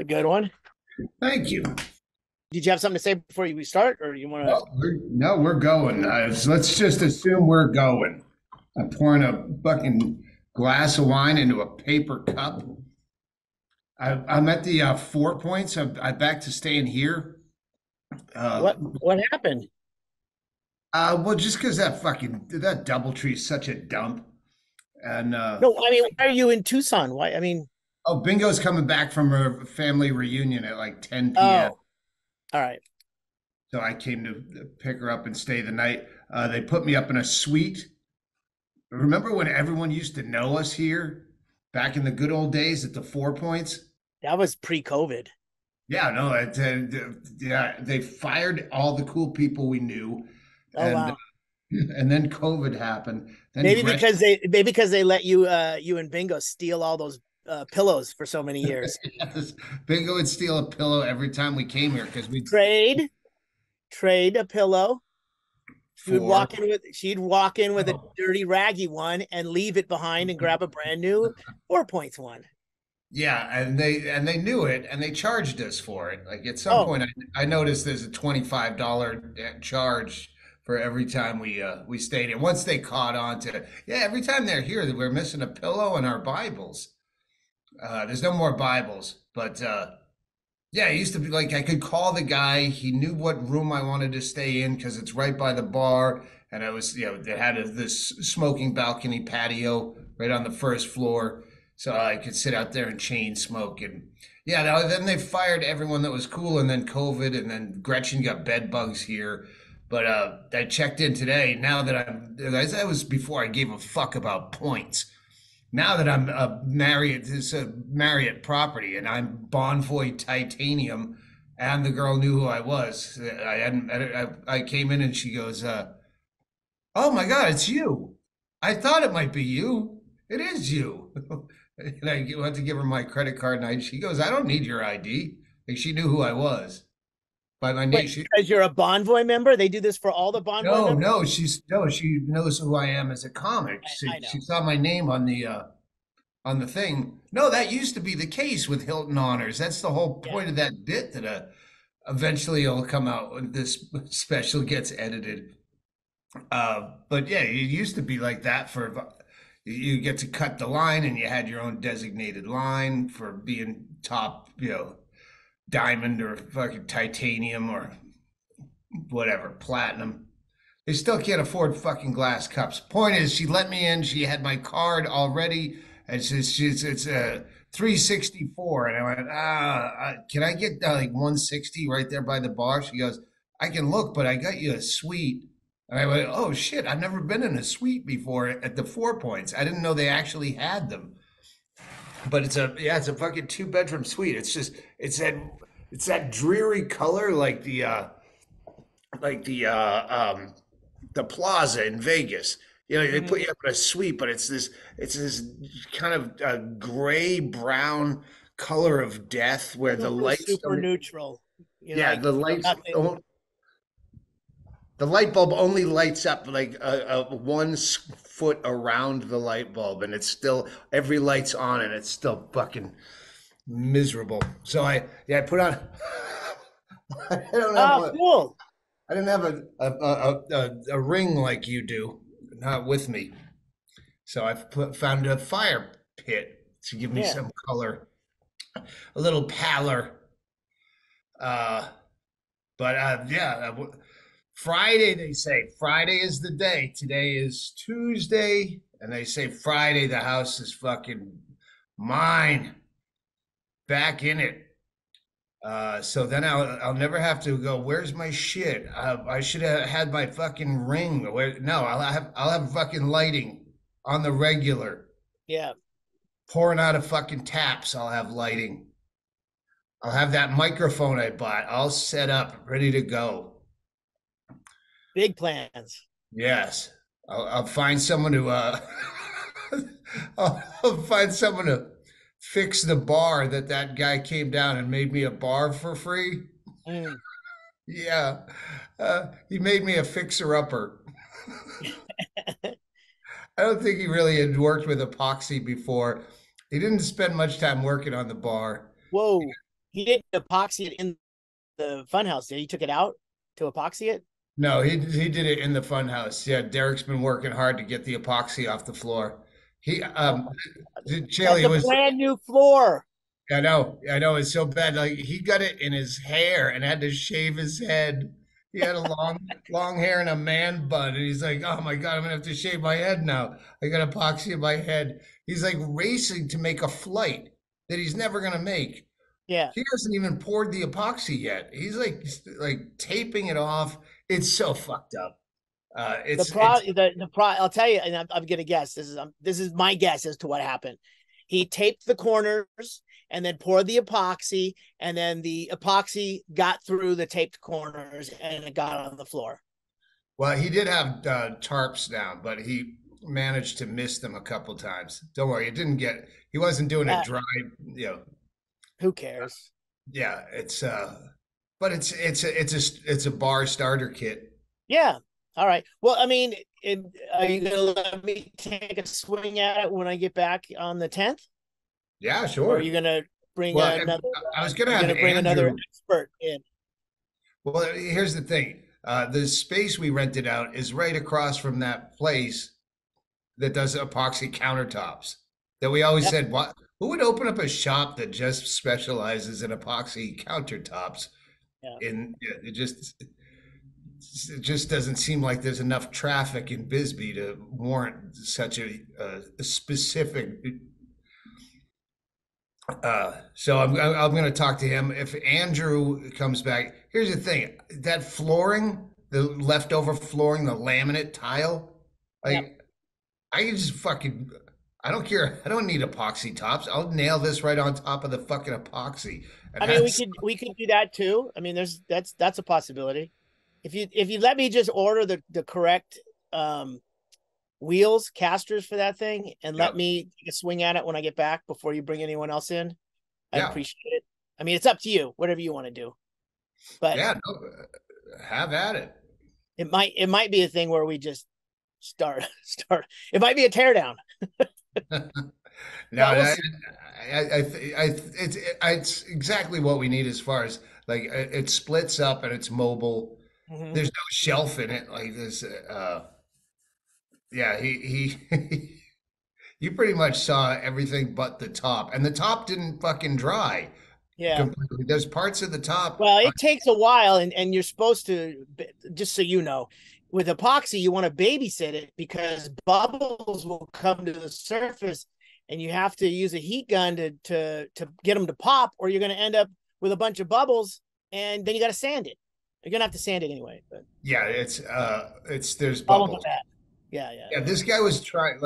a good one. Thank you. Did you have something to say before we start, or you want to? No, we're going. Let's just assume we're going. I'm pouring a fucking glass of wine into a paper cup. I'm at the 4 Points. I'm back to staying here. Uh, What happened? well, just because that DoubleTree is such a dump. And No, I mean, why are you in Tucson? Why? I mean, oh, Bingo's coming back from her family reunion at like 10 p.m. oh, all right. So I came to pick her up and stay the night. They put me up in a suite. Remember when everyone used to know us here back in the good old days at the 4 Points? That was pre-COVID. Yeah, no, yeah, they fired all the cool people we knew, Oh and wow. and then COVID happened. Then Maybe because they let you and Bingo steal all those pillows for so many years. yes, Bingo would steal a pillow every time we came here because we'd Trade, trade a pillow. four. She'd walk in with a Oh. dirty, raggy one and leave it behind and grab a brand new 4 points one. Yeah, and they knew it and they charged us for it. Like at some Oh, point, I noticed there's a $25 charge for every time we stayed here. Once they caught on to, yeah, every time they're here, we're missing a pillow and our Bibles. There's no more Bibles, but yeah, it used to be like I could call the guy. He knew what room I wanted to stay in because it's right by the bar, and I was, they had this smoking balcony patio right on the first floor, so I could sit out there and chain smoke. And yeah, then they fired everyone that was cool, and then COVID, and then Gretchen got bed bugs here. But I checked in today. Now that that was before I gave a fuck about points. Now that I'm Marriott, this Marriott property, and I'm Bonvoy Titanium, and the girl knew who I was. I hadn't. I came in and she goes, "Oh my God, it's you! I thought it might be you. It is you." And I went to give her my credit card, and she goes, "I don't need your ID." Like she knew who I was by my name. wait, because you're a Bonvoy member? They do this for all the Bonvoy No, members? no, she knows who I am as a comic. I She know. saw my name on the thing. No, that used to be the case with Hilton Honors. That's the whole Yeah. point of that bit that eventually it'll come out when this special gets edited. But yeah, it used to be like that for you get to cut the line and you had your own designated line for being top, diamond or fucking titanium or whatever, platinum. They still can't afford fucking glass cups. Point is, she let me in. She had my card already, and it's a 364. And I went, can I get like 160 right there by the bar? She goes, I can look, but I got you a suite. And I went, oh shit, I've never been in a suite before at the 4 Points. I didn't know they actually had them. But it's a fucking two-bedroom suite. It's that dreary color like the plaza in Vegas. They put Mhm. you up in a suite, but it's this kind of gray brown color of death where the Super, lights super don't. neutral. Yeah, Like the lights nothing. don't. The light bulb only lights up like a 1 foot around the light bulb, and it's still every light's on, and it's still fucking miserable. So I put on. I don't have Oh, a. cool. I didn't have a ring like you do, not with me. So found a fire pit to give me Yeah. some color, a little pallor. Uh, but yeah, Friday they say Friday is the day. Today is Tuesday, and they say Friday the house is fucking mine. Back in it. So then I'll never have to go. Where's my shit? I should have had my fucking ring. No, I'll have fucking lighting on the regular, Yeah. pouring out of fucking taps. I'll have lighting. I'll have that microphone I bought all set up, ready to go. Big plans. Yes, I'll find someone to I'll find someone to fix the bar that guy came down and made me a bar for free. Mm. Yeah, he made me a fixer-upper. I don't think he really had worked with epoxy before. He didn't spend much time working on the bar. Whoa. He didn't epoxy it in the funhouse. Did he took it out to epoxy it? No, he did it in the fun house. Yeah, Derek's been working hard to get the epoxy off the floor. He Oh, that's Chaille a was brand new floor. I know, it's so bad. Like he got it in his hair and had to shave his head. He had a long hair and a man bun, and he's like, "Oh my God, I'm gonna have to shave my head now. I got epoxy in my head." He's like racing to make a flight that he's never gonna make. Yeah. He hasn't even poured the epoxy yet. He's like taping it off. It's so fucked up. It's The pro. I'll tell you, and I'm gonna guess. This is my guess as to what happened. He taped the corners and then poured the epoxy, and then the epoxy got through the taped corners and it got on the floor. well, he did have tarps down, but he managed to miss them a couple times. Don't worry, it didn't get. He wasn't doing it dry. You know, Who cares? yeah, but it's a bar starter kit. Yeah. All right. Well, I mean, are you gonna let me take a swing at it when I get back on the 10th? Yeah, Or are sure. you gonna bring Well, another? I was gonna You're have gonna bring another Andrew. expert in. Well, here's the thing. The space we rented out is right across from that place that does epoxy countertops. That we always Yep. said, what? Who would open up a shop that just specializes in epoxy countertops? Yeah. It just doesn't seem like there's enough traffic in Bisbee to warrant such a specific. So I'm going to talk to him if Andrew comes back. Here's the thing: that flooring, the leftover flooring, the laminate tile, Yep. like I can just fucking. I don't care. I don't need epoxy tops. I'll nail this right on top of the fucking epoxy, and I mean, that's we could do that too. I mean, that's a possibility. If you let me just order the correct wheels, casters for that thing, and let yep, me take a swing at it when I get back before you bring anyone else in, I'd yeah, appreciate it. I mean, it's up to you, whatever you want to do. But yeah. No, have at it. it might be a thing where we just start. It might be a teardown. No, But we'll see. it's exactly what we need as far as like it splits up and it's mobile. Mhm. There's no shelf in it like this. Yeah, he you pretty much saw everything but the top, and the top didn't fucking dry Yeah. completely. There's parts of the top. Well, it takes a while, and you're supposed to, just so you know, with epoxy, you want to babysit it because bubbles will come to the surface, and you have to use a heat gun to get them to pop, or you're going to end up with a bunch of bubbles, and then you got to sand it. You're gonna have to sand it anyway, but Yeah, it's there's bubbles are bubbles. bad. Yeah, yeah, Yeah, this guy was trying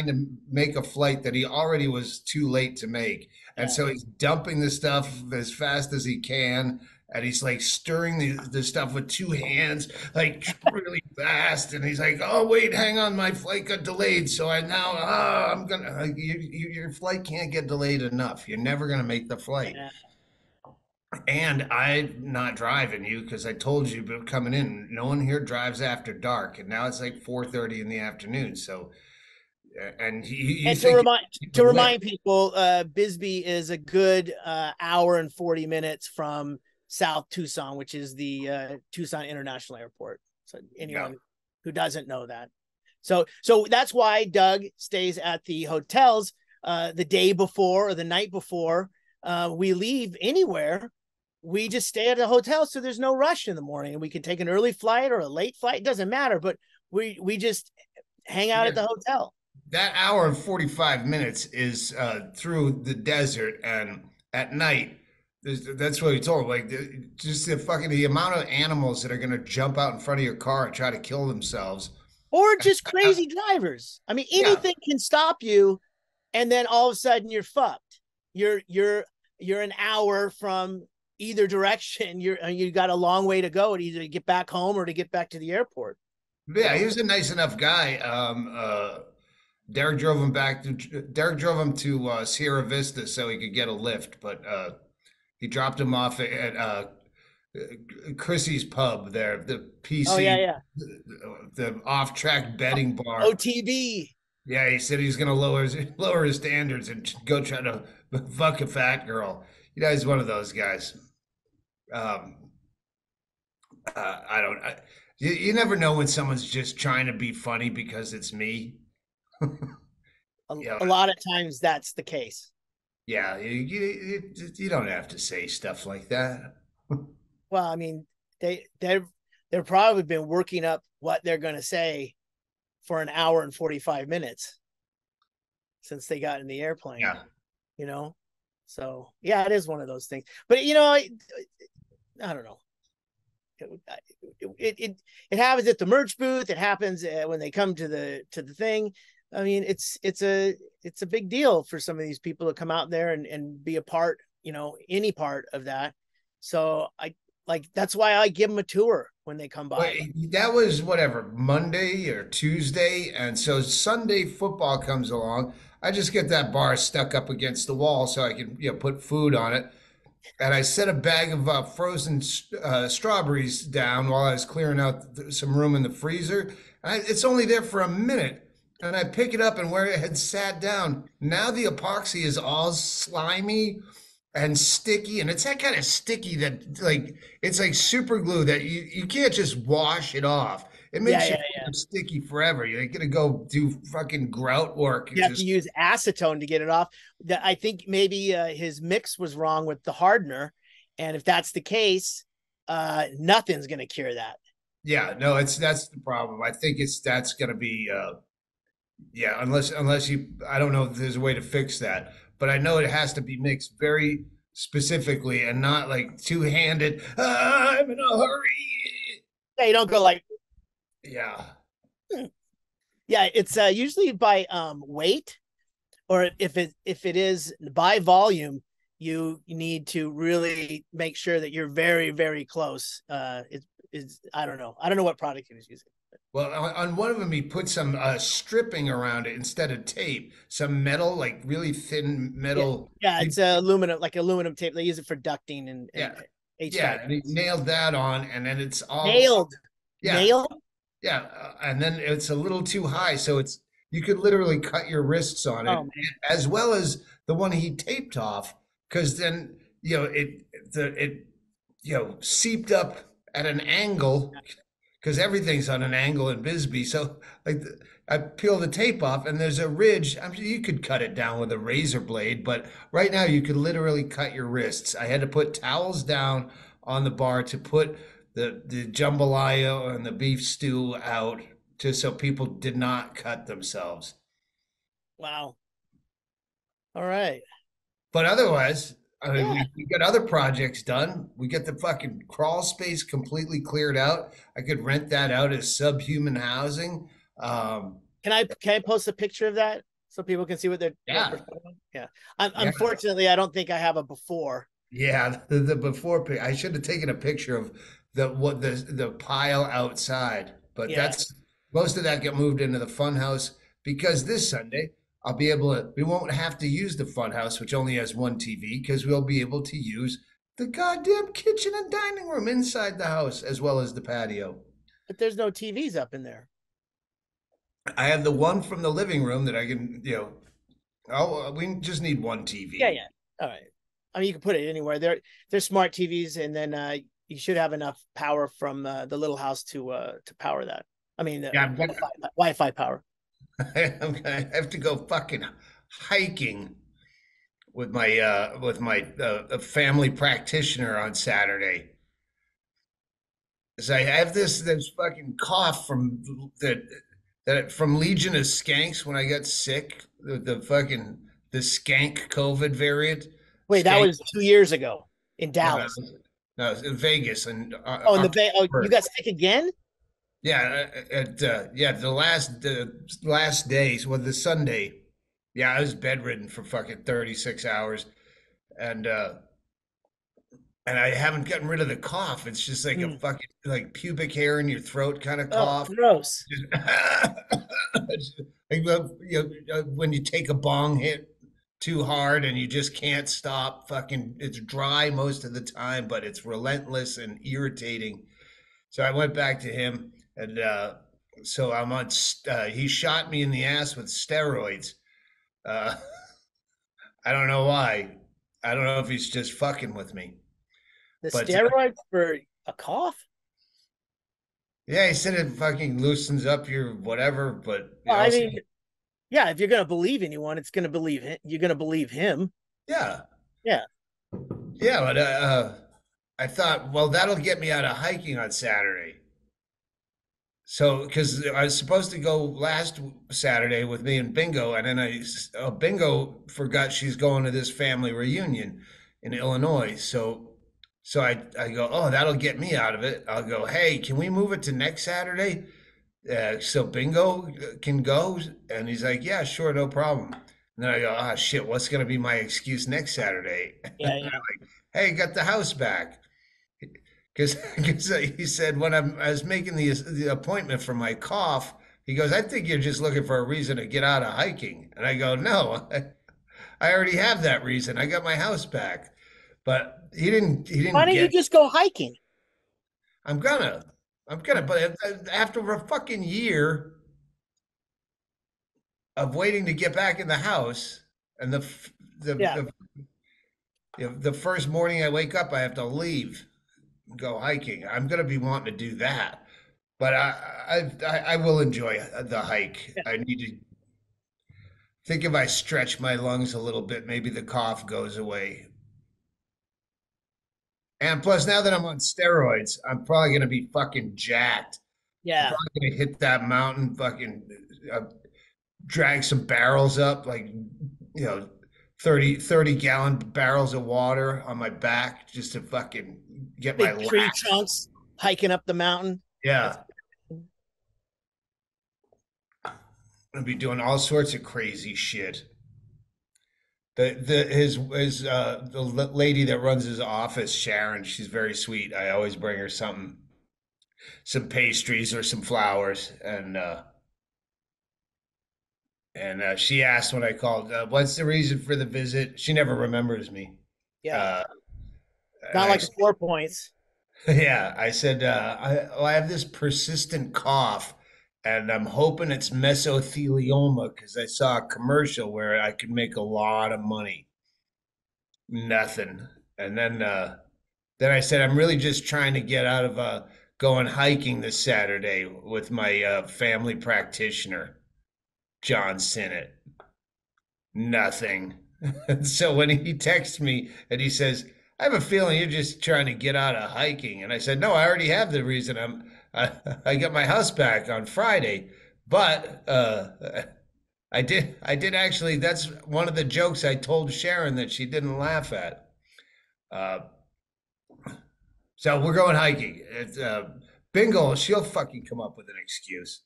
to make a flight that he already was too late to make. And yeah, so he's dumping the stuff as fast as he can. And he's like stirring the stuff with two hands, like really fast. And he's like, "Oh, wait, hang on, my flight got delayed. So I now, I'm gonna, your flight can't get delayed enough. You're never gonna make the flight." yeah. And I'm not driving you because I told you but coming in. No one here drives after dark, and now it's like 4:30 in the afternoon. So, and you And think you to could lift? remind people, Bisbee is a good hour and 40 minutes from South Tucson, which is the Tucson International Airport. So No, anyone who doesn't know that, so that's why Doug stays at the hotels the day before or the night before we leave anywhere. We just stay at a hotel, so there's no rush in the morning, and we can take an early flight or a late flight. It doesn't matter, but we just hang out yeah, at the hotel. that hour and 45 minutes is through the desert, and at night. That's what he told him. Like just the amount of animals that are going to jump out in front of your car and try to kill themselves. Or just crazy drivers. I mean, Yeah, anything can stop you, and then all of a sudden you're fucked. You're an hour from either direction. You got a long way to go to either get back home or to get back to the airport. You yeah, he know. was a nice enough guy. Derek drove him to Sierra Vista so he could get a lift, but he dropped him off at Chrissy's pub there, the Oh yeah, PC, yeah. the off-track betting bar. OTB. Yeah, he said he's gonna lower his lower his standards and go try to fuck a fat girl. he's one of those guys. Um, I don't. You never know when someone's just trying to be funny because it's me. Yeah, A lot of times that's the case. yeah. You don't have to say stuff like that. Well, I mean, they're probably been working up what they're going to say for an hour and 45 minutes since they got in the airplane, Yeah. you know? So, yeah, it is one of those things. But, I don't know. It happens at the merch booth. It happens when they come to the thing. I mean, it's a big deal for some of these people to come out there and be a part, any part of that. So that's why I give them a tour when they come But by. that was whatever, Monday or Tuesday. And so Sunday football comes along. I just get that bar stuck up against the wall so I can, put food on it. And I set a bag of frozen strawberries down while I was clearing out some room in the freezer. It's only there for a minute. And I pick it up, and where it had sat down, now the epoxy is all slimy and sticky. And it's that kind of sticky that, like, it's like super glue that you can't just wash it off. It Yeah, makes yeah, your yeah. fingers sticky forever. You're going to go do fucking grout work. You It's have to just, use acetone to get it off. I think maybe his mix was wrong with the hardener, and if that's the case, nothing's going to cure that. yeah, no, that's the problem. I think that's going to be, yeah, unless you, I don't know if there's a way to fix that, but I know it has to be mixed very specifically and not like two-handed. I'm in a hurry. Yeah, you don't go like, Yeah, hmm. Yeah, it's usually by weight, or if it is by volume, you need to really make sure that you're very very close. It is I don't know what product he was using. well, on one of them, he put some stripping around it instead of tape, some metal, like really thin Yeah, metal. yeah, He, it's aluminum, like aluminum tape. They use it for ducting and yeah, HVAC. yeah, and he nailed that on, and then it's all, Nailed, yeah, nailed. yeah, and then it's a little too high, so it's you could literally cut your wrists on Oh it, man, as well as the one he taped off, because then it seeped up at an angle, because everything's on an angle in Bisbee. So like I peel the tape off, and there's a ridge. I mean, you could cut it down with a razor blade, but right now you could literally cut your wrists. I had to put towels down on the bar to put the jambalaya and the beef stew out, just so people did not cut themselves. wow. All right. But otherwise, I mean, Yeah. we got other projects done. We get the fucking crawl space completely cleared out. I could rent that out as subhuman housing. Um, Can I post a picture of that so people can see what we're yeah, talking about? Yeah. yeah, Unfortunately, I don't think I have a before. yeah. The before I should have taken a picture of the pile outside, but Yeah. that's most of that got moved into the fun house because this Sunday I'll be able to. We won't have to use the fun house, which only has one TV, because we'll be able to use the goddamn kitchen and dining room inside the house as well as the patio. But there's no TVs up in there. I have the one from the living room that I can, oh, we just need one Yeah, TV. yeah. All right. I mean, you can put it anywhere. They're smart TVs, and then you should have enough power from the little house to power that. I mean, Yeah, Wi-Fi power. I'm gonna have to go fucking hiking with my family practitioner on Saturday. So I have this fucking cough that from Legion of Skanks when I got sick, the fucking the skank COVID variant. Wait, that Skank, was 2 years ago in no, no, Dallas. no, in Vegas and Oh, in the Bay. Oh, you October. got sick again? Yeah, yeah, the last days, well, the Sunday, yeah, I was bedridden for fucking 36 hours, and uh and I haven't gotten rid of the cough. It's just like a Hmm. fucking like pubic hair in your throat kind of Oh, cough. gross. Just, like, when you take a bong hit too hard and you just can't stop. Fucking, it's dry most of the time, but it's relentless and irritating. So I went back to him, and so I'm on. He shot me in the ass with steroids. Uh, I don't know why. I don't know if he's just fucking with me, The but steroids for a cough? yeah, he said it fucking loosens up your whatever, but he Well, I also, mean, yeah, if you're gonna believe anyone, it's gonna believe him. You're gonna believe him. yeah, Yeah, yeah, but I thought, well, that'll get me out of hiking on Saturday. So, because I was supposed to go last Saturday with me and Bingo, and then Bingo forgot she's going to this family reunion in Illinois. So I go, oh, that'll get me out of it. I'll go, hey, can we move it to next Saturday? So Bingo can go, and he's like, yeah, sure, no problem. And then I go, ah, shit, what's gonna be my excuse next Saturday? yeah, yeah. Hey, got the house back. Because he said when I was making the appointment for my cough, he goes, I think you're just looking for a reason to get out of hiking. And I go, no, I already have that reason. I got my house back. But he Why didn't don't you get. just go hiking? I'm gonna, I'm gonna. But after a fucking year of waiting to get back in the house, and the Yeah, the the first morning I wake up, I have to leave and go hiking. I'm gonna be wanting to do that. But I will enjoy the hike. yeah, I need to think if I stretch my lungs a little bit, maybe the cough goes away. And plus, now that I'm on steroids, I'm probably gonna be fucking jacked. I'm yeah. probably gonna hit that mountain, fucking uh, drag some barrels up, like know, 30 gallon barrels of water on my back just to fucking get my Big tree lats. trunks hiking up the mountain. That's Yeah, I'm gonna be doing all sorts of crazy shit. The his the lady that runs his office, Sharon, she's very sweet. I always bring her something, some pastries or some flowers, and she asked when I called, "What's the reason for the visit?" She never remembers me, yeah. uh, and Not like the 4 points. yeah, I said, I have this persistent cough, and I'm hoping it's mesothelioma because I saw a commercial where I could make a lot of money. Nothing, and then I said, I'm really just trying to get out of going hiking this Saturday with my family practitioner, John Sinnott. Nothing. So when he texts me and he says, I have a feeling you're just trying to get out of hiking. And I said, no, I already have the reason. I got my house back on Friday, but I did actually, that's one of the jokes I told Sharon that she didn't laugh at. Uh, So we're going hiking. Bingo, she'll fucking come up with an excuse.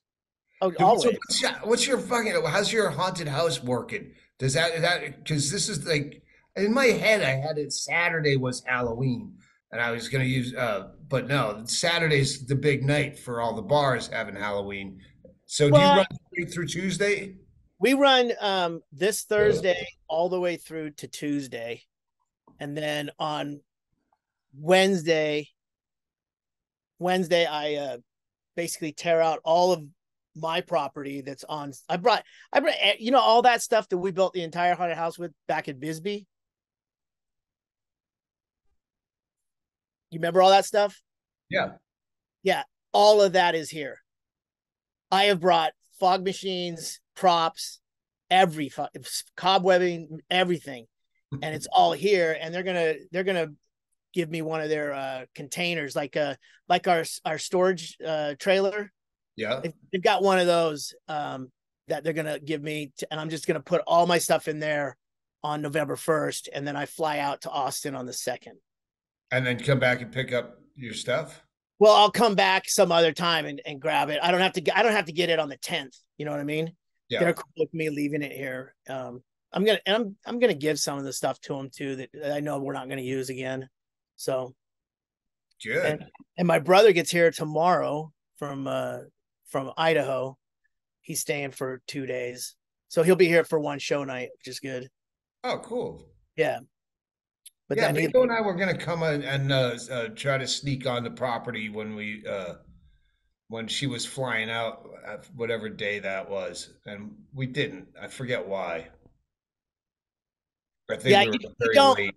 Oh, So always. what's your fucking, how's your haunted house working? Does because this is like, in my head, I had it Saturday was Halloween and I was going to use, but no, Saturday's the big night for all the bars having Halloween. So do you Well, run straight through Tuesday? we run this Thursday all the way through to Tuesday, and then on Wednesday, I basically tear out all of my property that's on. I brought all that stuff that we built the entire haunted house with back at Bisbee. You remember all that stuff? Yeah. Yeah, all of that is here. I have brought fog machines, props, every cobwebbing, everything, and it's all here. And they're gonna give me one of their containers, like our storage trailer. Yeah. They've got one of those that they're gonna give me, and I'm just gonna put all my stuff in there on November 1st, and then I fly out to Austin on the 2nd. And then come back and pick up your stuff? Well, I'll come back some other time and grab it. I don't have to get it on the 10th. You know what I mean? Yeah. They're cool with me leaving it here. I'm gonna give some of the stuff to them too that I know we're not gonna use again. So and Good. and my brother gets here tomorrow from Idaho. He's staying for 2 days, so he'll be here for one show night, which is good. Oh, cool. Yeah, but Yeah, then he Bingo and I were gonna come in and try to sneak on the property when she was flying out, whatever day that was, and we didn't. I forget why. I think Yeah, we were you very don't late.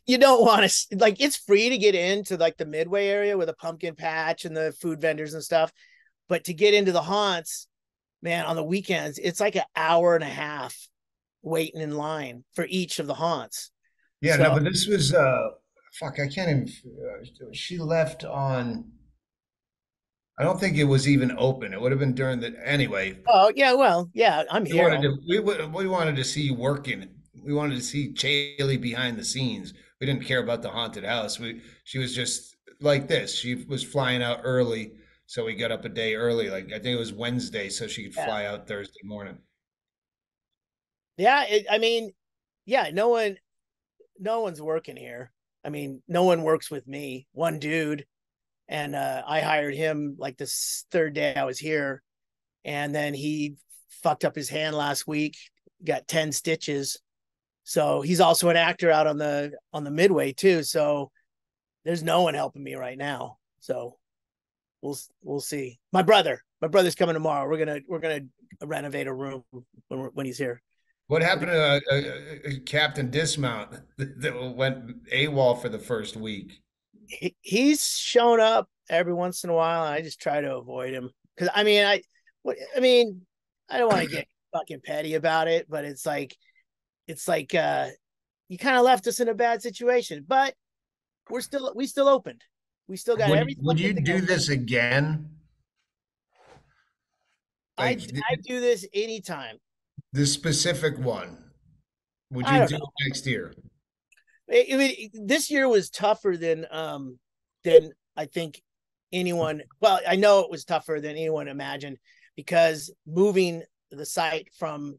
you don't want to like it's free to get into like the Midway area with a pumpkin patch and the food vendors and stuff, but to get into the haunts, man, on the weekends it's like an hour and a half waiting in line for each of the haunts. Yeah, no, So, but this was fuck, I can't even she left on I don't think it was even open. It would have been during the anyway. oh yeah, well, yeah, I'm We here. wanted to we wanted to see you working. We wanted to see Chaille behind the scenes. We didn't care about the haunted house. We She was just like this. She was flying out early, so we got up a day early. Like I think it was Wednesday, so she could Yeah, fly out Thursday morning. yeah. I mean, yeah, no one's working here. I mean, no one works with me. One dude, and I hired him like this third day I was here, and then he fucked up his hand last week, got 10 stitches. So he's also an actor out on the Midway too. So there's no one helping me right now. So we'll see. My brother's coming tomorrow. We're gonna renovate a room when he's here. What happened to Captain Dismount that went AWOL for the first week? He's shown up every once in a while, and I just try to avoid him because I mean, I don't want to get fucking petty about it, but it's like you kind of left us in a bad situation, but we still opened. We still got every Would fucking you thing do open. this again? Like I do this anytime. this specific one? Would I you don't do know. it next year? This year was tougher than I think anyone. Well, I know it was tougher than anyone imagined because moving the site from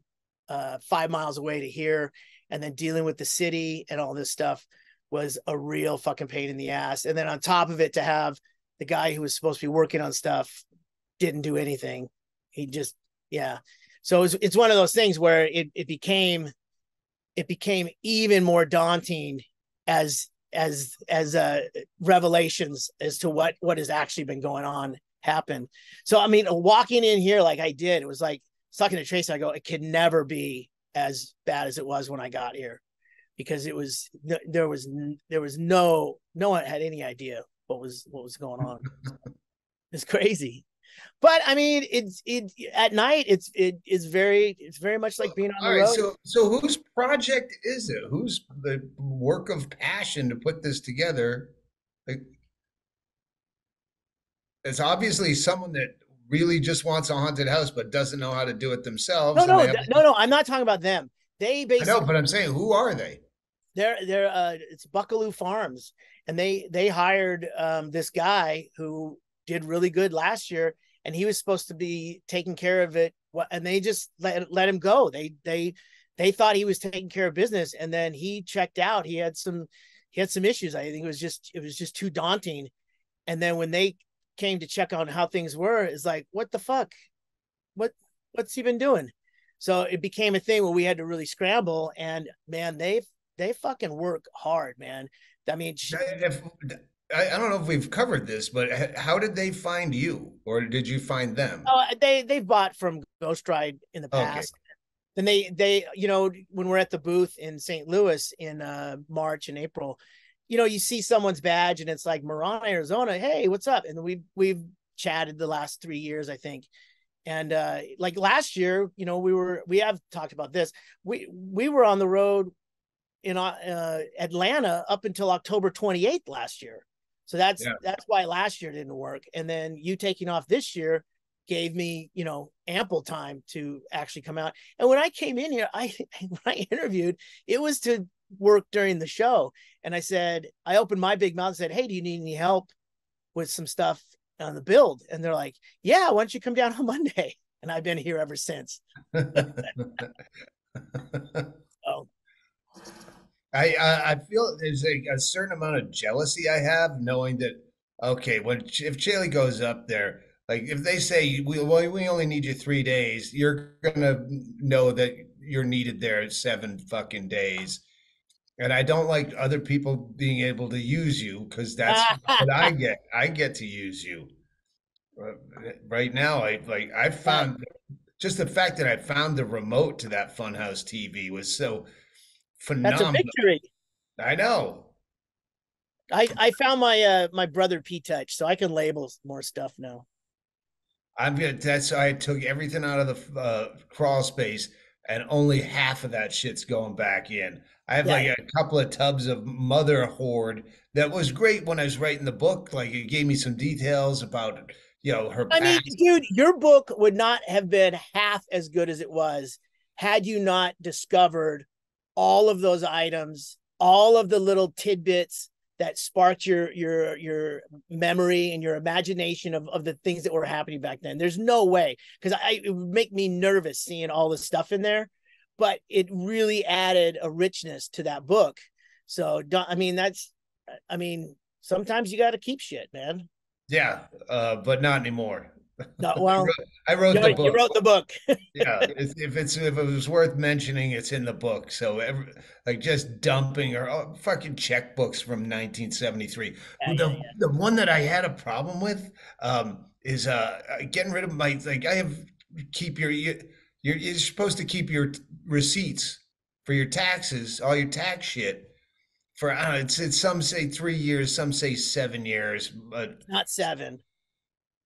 5 miles away to here, and then dealing with the city and all this stuff was a real fucking pain in the ass. And then on top of it, to have the guy who was supposed to be working on stuff didn't do anything. He just yeah. So it's one of those things where it became even more daunting as revelations as to what has actually been going on happen. So I mean, walking in here like I did, it was like talking to Tracy. I go, it could never be as bad as it was when I got here, because it was there was no one had any idea what was going on. It's crazy. But I mean, it at night it's very much like being on All the right, road. so whose project is it? Whose the work of passion to put this together? Like, it's obviously someone that really just wants a haunted house but doesn't know how to do it themselves, and they have. No. I'm not talking about them. They I know, basically but I'm saying, who are they? they're it's Buckaloo Farms, and they hired this guy who did really good last year, and he was supposed to be taking care of it. And they just let him go. They thought he was taking care of business, and then he checked out. He had some issues. I think it was just too daunting. And then when they came to check on how things were, it's like, what the fuck? What what's he been doing? So it became a thing where we had to really scramble. And man, they fucking work hard, man. I mean, If, I don't know if we've covered this, but how did they find you, or did you find them? oh, they've bought from Ghost Ride in the Okay. past. Then they when we're at the booth in St. Louis in March and April, you see someone's badge and it's like Marana, Arizona. Hey, what's up? And we've chatted the last 3 years, I think. And like last year, we have talked about this. We were on the road in Atlanta up until October 28th last year. So Yeah. that's why last year didn't work. And then you taking off this year gave me, ample time to actually come out. And when I came in here, when I interviewed, it was to work during the show. And I opened my big mouth and said, "Hey, do you need any help with some stuff on the build?" And they're like, "Yeah, why don't you come down on Monday?" And I've been here ever since. Oh, I feel there's a certain amount of jealousy I have knowing that okay, when if Chaille goes up there, like if they say we only need you 3 days, you're gonna know that you're needed there 7 fucking days. And I don't like other people being able to use you because that's what I get. I get to use you. Uh, Right now, I yeah, found just the fact that I found the remote to that Funhouse TV was so That's a phenomenal. victory. I know. I found my brother P Touch, so I can label more stuff now. I'm gonna. That's I took everything out of the crawl space, and only half of that shit's going back in. I have Yeah, like yeah. a couple of tubs of mother horde that was great when I was writing the book. Like it gave me some details about her I mean, past. dude, your book would not have been half as good as it was had you not discovered all of those items, all of the little tidbits that sparked your memory and your imagination of the things that were happening back then. There's no way, because it would make me nervous seeing all the stuff in there, but it really added a richness to that book. So I mean, sometimes you got to keep shit, man. Yeah, but not anymore. No, well, I wrote the you book. wrote the book. Yeah, if it was worth mentioning, it's in the book. So like just dumping or fucking checkbooks from 1973. Yeah, yeah, The one that I had a problem with is getting rid of my like I have keep you're supposed to keep your receipts for your taxes, all your tax shit for I don't know, it's some say 3 years, some say 7 years, but not seven.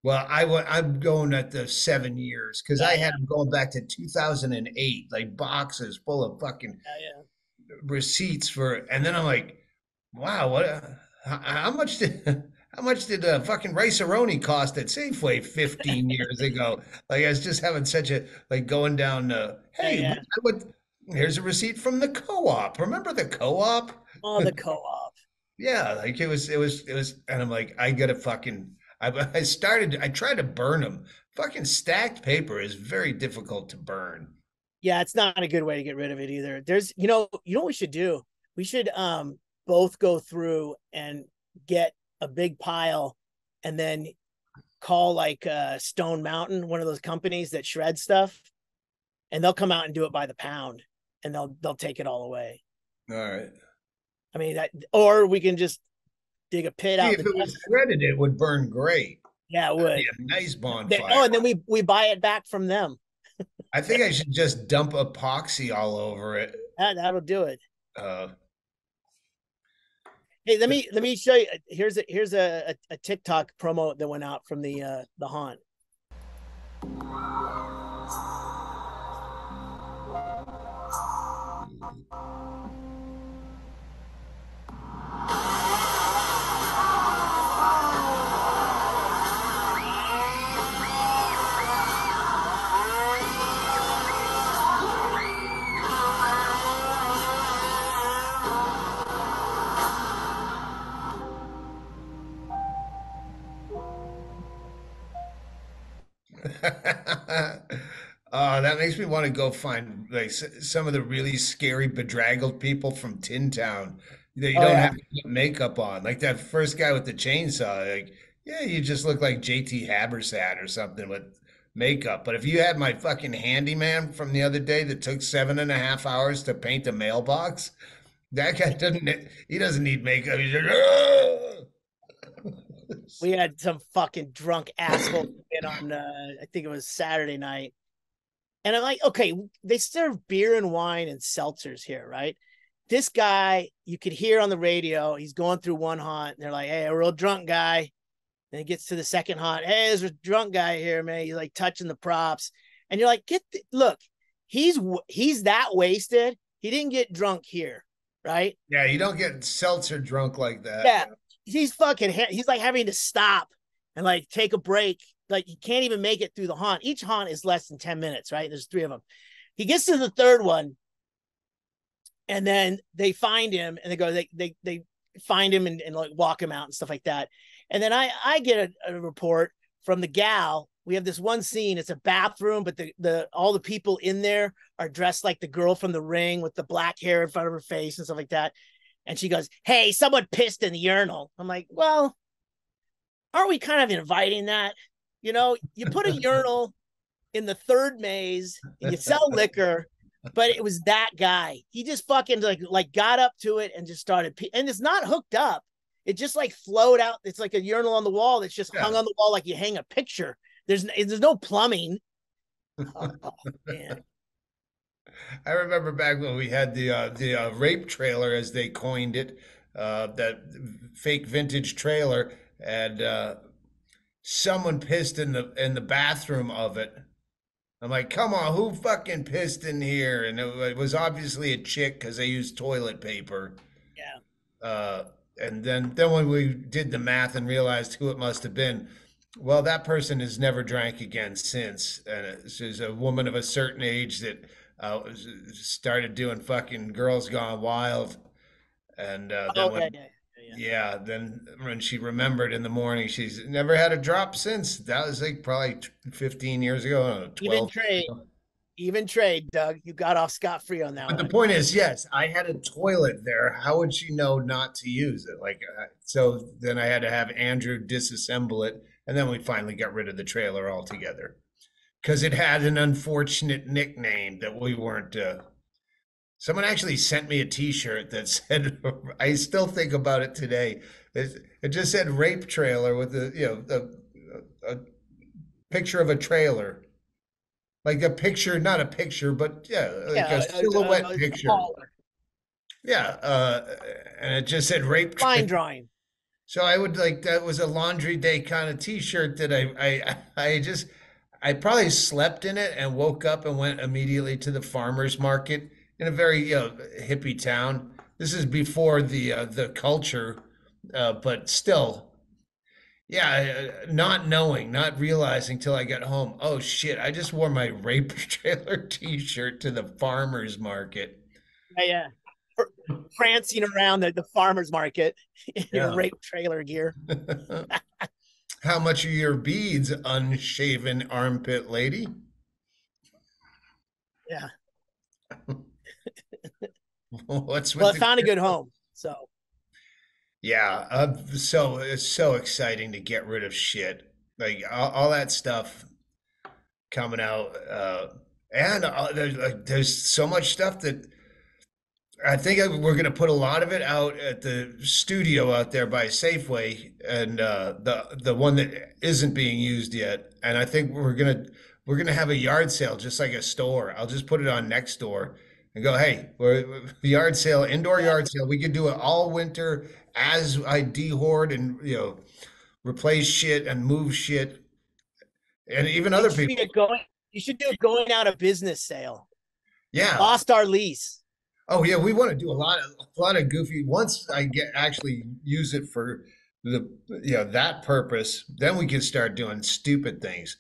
well, I'm going at the 7 years because Yeah, I yeah, had them going back to 2008, like boxes full of fucking yeah, receipts for, and then I'm like, wow, what? How much did how much did fucking rice-a-roni cost at Safeway 15 years ago? Like I was just having such a like going down. yeah, Hey, yeah. here's a receipt from the co-op. Remember the co-op? Oh, the co-op. Yeah, like it was, and I'm like, I gotta fucking. I tried to burn them. Fucking stacked paper is very difficult to burn. Yeah, it's not a good way to get rid of it either. There's, what we should do? We should both go through and get a big pile and then call like Stone Mountain, one of those companies that shred stuff, and they'll come out and do it by the pound and they'll take it all away. All right. I mean that, or we can just dig a pit See, out if in it the was desert. shredded, it would burn great. Yeah, it That'd be would. a nice Oh, bonfire. and then we buy it back from them. I think I should just dump epoxy all over it. That'll do it. Uh, Hey, let me show you. Here's a TikTok promo that went out from the haunt. that makes me want to go find like some of the really scary, bedraggled people from Tin Town that you Oh don't yeah. have to put makeup on. Like that first guy with the chainsaw. Like, yeah, you just look like JT Habersat or something with makeup. But if you had my fucking handyman from the other day that took 7.5 hours to paint a mailbox, that guy he doesn't need makeup. He's like, "Ah!" We had some fucking drunk asshole in on I think it was Saturday night. And I'm like, okay, they serve beer and wine and seltzers here, right? This guy, you could hear on the radio, he's going through one haunt, and they're like, hey, a real drunk guy. Then he gets to the second haunt. Hey, there's a drunk guy here, man. He's like touching the props. And you're like, look, he's that wasted. He didn't get drunk here, right? Yeah, you don't get seltzer drunk like that. Yeah. He's like having to stop and like take a break. Like he can't even make it through the haunt. Each haunt is less than 10 minutes, right? There's three of them. He gets to the third one, and then they find him and they find him and like walk him out and stuff like that. And then I get a report from the gal. We have this one scene, it's a bathroom, but the all the people in there are dressed like the girl from The Ring with the black hair in front of her face and stuff like that. And she goes, hey, someone pissed in the urinal. I'm like, well, aren't we kind of inviting that? You put a urinal in the third maze and you sell liquor, but it was that guy. He just fucking like got up to it and just started and it's not hooked up. It just like flowed out. It's like a urinal on the wall that's just hung on the wall like you hang a picture. There's no plumbing. Oh, man. I remember back when we had the rape trailer, as they coined it, that fake vintage trailer, and someone pissed in the bathroom of it. I'm like, come on, who fucking pissed in here? And it was obviously a chick because they used toilet paper. Yeah. Uh, and then when we did the math and realized who it must have been, well, that person has never drank again since. And she's a woman of a certain age that started doing fucking Girls Gone Wild. And then Oh yeah, when, yeah, yeah, yeah. yeah, then when she remembered in the morning, she's never had a drop since. That was like probably 15 years ago, Even 12 years trade, ago. even trade, Doug. You got off scot free on that But the one. point is, yes, I had a toilet there. How would she know not to use it? Like, so then I had to have Andrew disassemble it, and then we finally got rid of the trailer altogether because it had an unfortunate nickname that we weren't. Someone actually sent me a T-shirt that said, I still think about it today. It just said "rape trailer" with a picture of a trailer, like a picture, not a picture, but yeah, like a Yeah, silhouette a picture. taller Yeah, and it just said rape line trailer. drawing. So I would like that was a laundry day kind of T-shirt that I probably slept in it and woke up and went immediately to the farmers market in a very hippie town. This is before the culture, but still, yeah, not knowing, not realizing till I got home. Oh shit! I just wore my rape trailer T-shirt to the farmers market. Yeah, yeah. Prancing around the farmer's market in your Yeah. rape trailer gear. How much are your beads, unshaven armpit lady? Yeah. What's Well, with I the found a good home. So, yeah? So it's so exciting to get rid of shit, like all that stuff coming out, and there's so much stuff that I think we're going to put a lot of it out at the studio out there by Safeway, and the one that isn't being used yet. And I think we're gonna have a yard sale, just like a store. I'll just put it on next door and go, hey, we're yard sale, indoor yeah, yard sale. We could do it all winter as I dehoard and replace shit and move shit, and even other it should be people. a going. You should do a going out of business sale. Yeah. Lost our lease. Oh yeah, we want to do a lot of goofy. Once I get actually use it for the that purpose, then we can start doing stupid things.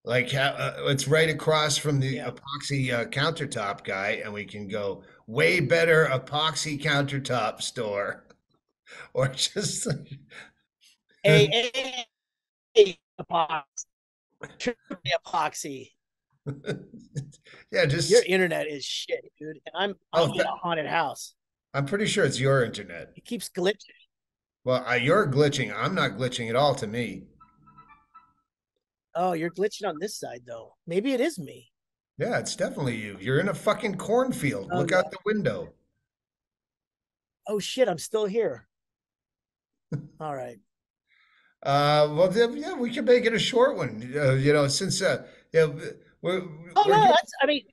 Like it's right across from the Yeah. epoxy countertop guy, and we can go way better epoxy countertop store, or just A epoxy. Triple epoxy. yeah, Your just internet is shit, dude. And I'm oh, in a haunted house. I'm pretty sure it's your internet. It keeps glitching. Well, you're glitching. I'm not glitching at all to me. Oh, you're glitching on this side though. Maybe it is me. Yeah, it's definitely you. You're in a fucking cornfield. Oh Look yeah. out the window. Oh shit, I'm still here. All right. Well, then, yeah, we can make it a short one. Since yeah, we're Oh we're no, doing, that's. I mean,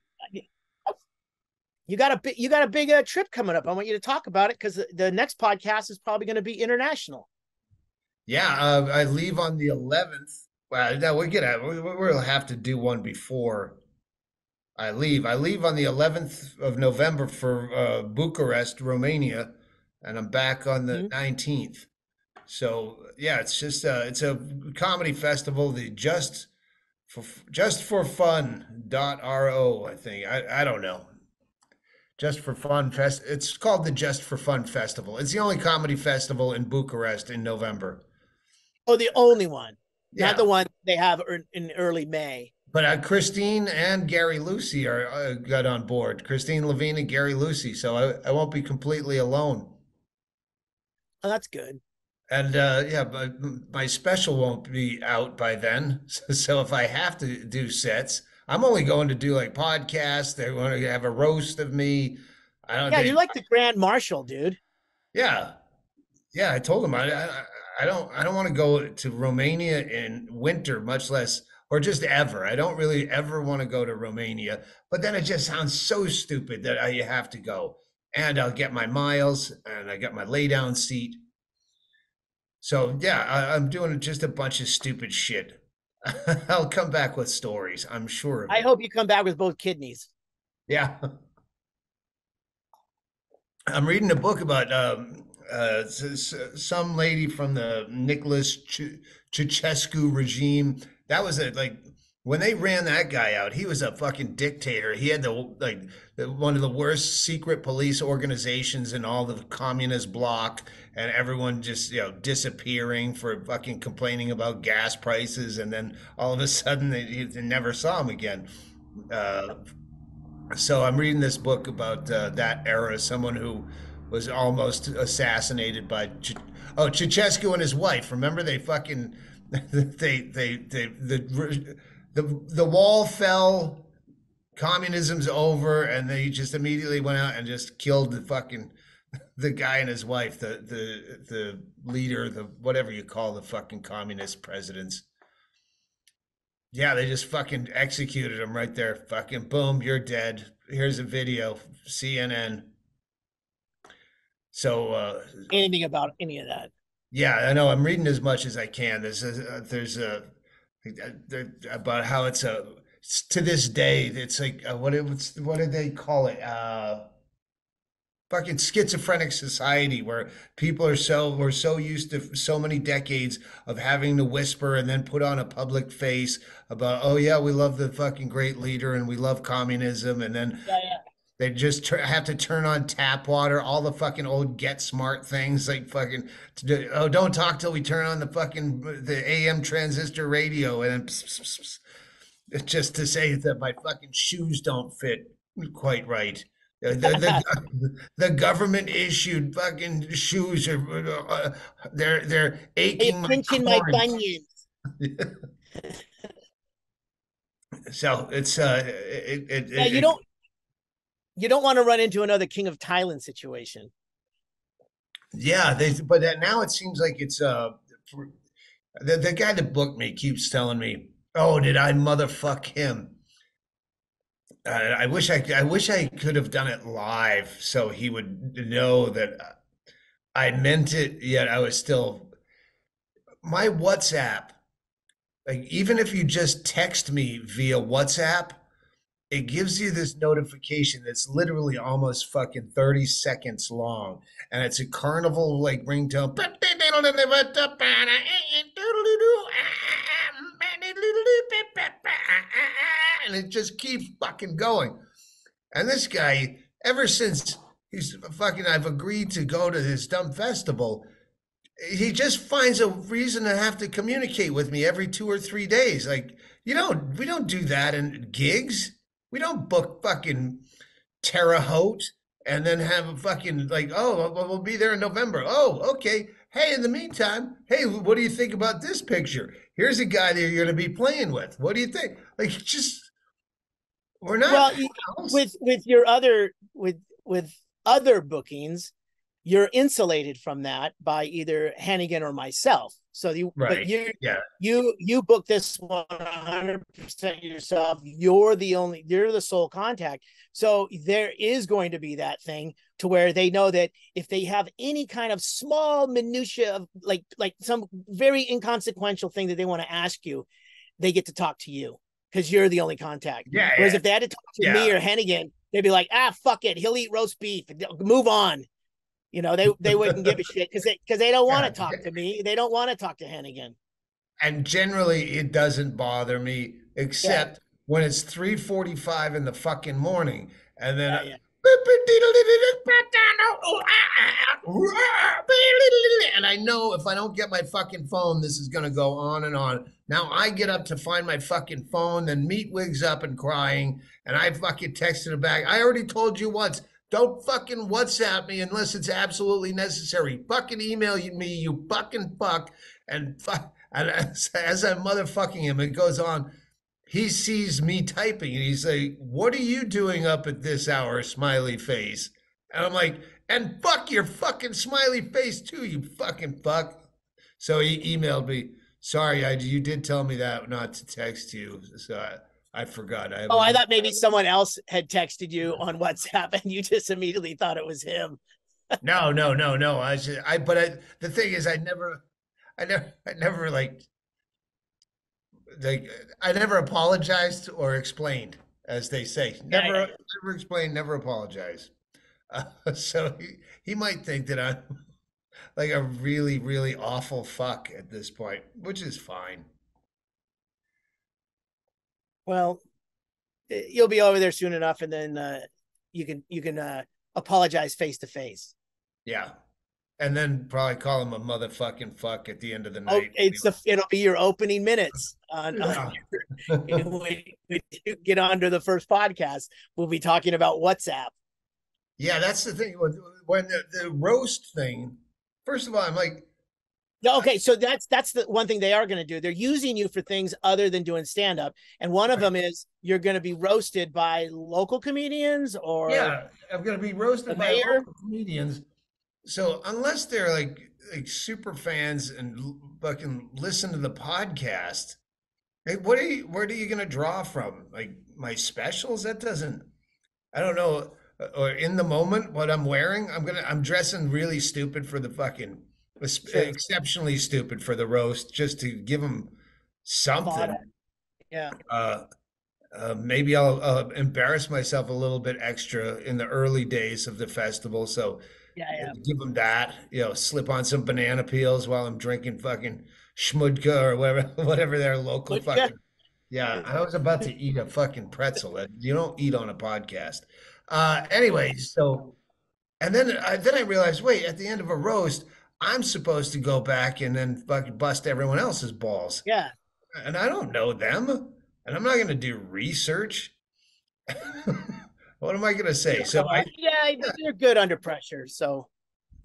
you got a big trip coming up. I want you to talk about it because the next podcast is probably going to be international. yeah. I leave on the 11th. Well, no, we'll have to do one before I leave. I leave on the 11th of November for Bucharest, Romania, and I'm back on the Hmm? 19th. So yeah, it's a comedy festival. The just for fun .ro, I think. I don't know. Just for Fun Fest. It's called the Just for Fun Festival. It's the only comedy festival in Bucharest in November. Oh, the only one, not Yeah, the one they have in early May. but Christine and Gary Lucy are got on board. Christine Levine and Gary Lucy, so I won't be completely alone. Oh, that's good. And yeah, but my special won't be out by then. So if I have to do sets, I'm only going to do like podcasts. They want to have a roast of me. I don't Yeah, think. you're like the Grand Marshal, dude. Yeah, yeah, I told him I don't want to go to Romania in winter, much less or just ever. I don't really ever want to go to Romania, but then it just sounds so stupid that I have to go. And I'll get my miles and I got my lay down seat. So yeah, I'm doing just a bunch of stupid shit. I'll come back with stories. I'm sure of I it. hope you come back with both kidneys. Yeah. I'm reading a book about some lady from the Nicholas Ceausescu regime. That was like when they ran that guy out. He was a fucking dictator. He had one of the worst secret police organizations in all the communist bloc, and everyone just disappearing for fucking complaining about gas prices, and then all of a sudden they never saw him again. Uh, so I'm reading this book about that era, someone who was almost assassinated by Ceausescu and his wife. Remember, they fucking the wall fell, communism's over, and they just immediately went out and just killed the guy and his wife, the leader, the whatever you call the fucking communist presidents. Yeah, they just fucking executed him right there. Fucking boom, you're dead. Here's a video, CNN. So Anything about any of that? yeah, I know. I'm reading as much as I can. About how to this day. It's like what did they call it? Fucking schizophrenic society where we're so used to so many decades of having to whisper and then put on a public face about, oh yeah, we love the fucking great leader and we love communism, and then Yeah, yeah. they just have to turn on tap water, all the fucking old get smart things like fucking, oh, don't talk till we turn on the AM transistor radio, and then just to say that my fucking shoes don't fit quite right. The government issued fucking shoes are they're Hey, aching my pinching my corns. bunions. So it's Yeah, you don't want to run into another King of Thailand situation. yeah, now it seems like it's the guy that booked me keeps telling me, oh, did I motherfuck him? I wish I could have done it live so he would know that I meant it, yet I was still my WhatsApp. Like, even if you just text me via WhatsApp, it gives you this notification that's literally almost fucking 30 seconds long. And it's a carnival like ringtone. And it just keeps fucking going. And this guy, ever since I've agreed to go to this dumb festival, he just finds a reason to have to communicate with me every 2 or 3 days. Like, we don't do that in gigs. We don't book fucking Terre Haute and then have a fucking like, oh, we'll be there in November. Oh, okay. Hey, in the meantime, hey, what do you think about this picture? Here's a guy that you're going to be playing with. What do you think? Like, just we're not Well, pals. with your with other bookings, you're insulated from that by either Hannigan or myself. So but Right. Yeah. you book this 100% yourself. You're the sole contact. So there is going to be that thing to where they know that if they have any kind of small minutia of like some very inconsequential thing that they want to ask you, they get to talk to you because you're the only contact. Yeah. Whereas Yeah. if they had to talk to me Yeah. or Hannigan, they'd be like, fuck it, he'll eat roast beef. Move on. They wouldn't give a shit because they don't want to Yeah. talk to me. They don't want to talk to Hannigan. And generally it doesn't bother me Yeah, except when it's 3:45 in the fucking morning and then yeah, yeah. and I know if I don't get my fucking phone, this is going to go on and on. Now I get up to find my fucking phone, then Meat wigs up and crying, and I fucking texted him back. I already told you once, don't fucking WhatsApp me unless it's absolutely necessary. Fucking email me, you fucking fuck. And as I'm motherfucking him, it goes on. He sees me typing and he's like, what are you doing up at this hour, smiley face? And I'm like, and fuck your fucking smiley face too, you fucking fuck. So he emailed me, Sorry, you did tell me that not to text you, so I forgot. I Oh, was I thought maybe someone else had texted you on WhatsApp and you just immediately thought it was him. no, no, no, no. The thing is, I never like, I never apologized or explained, as they say. Yeah, yeah, Never explain, never apologize. So he might think that I'm like a really, really awful fuck at this point, which is fine. well, you'll be over there soon enough, and then you can apologize face to face. Yeah. And then probably call him a motherfucking fuck at the end of the Oh, night. it'll be your opening minutes on Yeah. when you get onto the first podcast. We'll be talking about WhatsApp. Yeah, that's the thing. When the roast thing, first of all, I'm like, No, okay, so that's the one thing they are going to do. They're using you for things other than doing stand up, and one of right, them is you're going to be roasted by local comedians or yeah, I'm gonna be the roasted by mayor. local comedians. So unless they're like super fans and fucking listen to the podcast, hey, where are you gonna draw from? Like my specials? That doesn't. I don't know. Or in the moment, what I'm wearing, I'm dressing really stupid for the fucking Sure, exceptionally stupid for the roast, just to give them fodder. something. Yeah, Uh, Maybe I'll embarrass myself a little bit extra in the early days of the festival. So yeah, yeah. give them that, slip on some banana peels while I'm drinking fucking schmudka or whatever, whatever their local But yeah, fucking. Yeah, I was about to eat a fucking pretzel that you don't eat on a podcast. Anyway, so and then I realized, wait, at the end of a roast, I'm supposed to go back and then fucking bust everyone else's balls, yeah. and I don't know them, and I'm not going to do research. What am I going to You say? don't So know I, yeah, yeah, they're good under pressure. So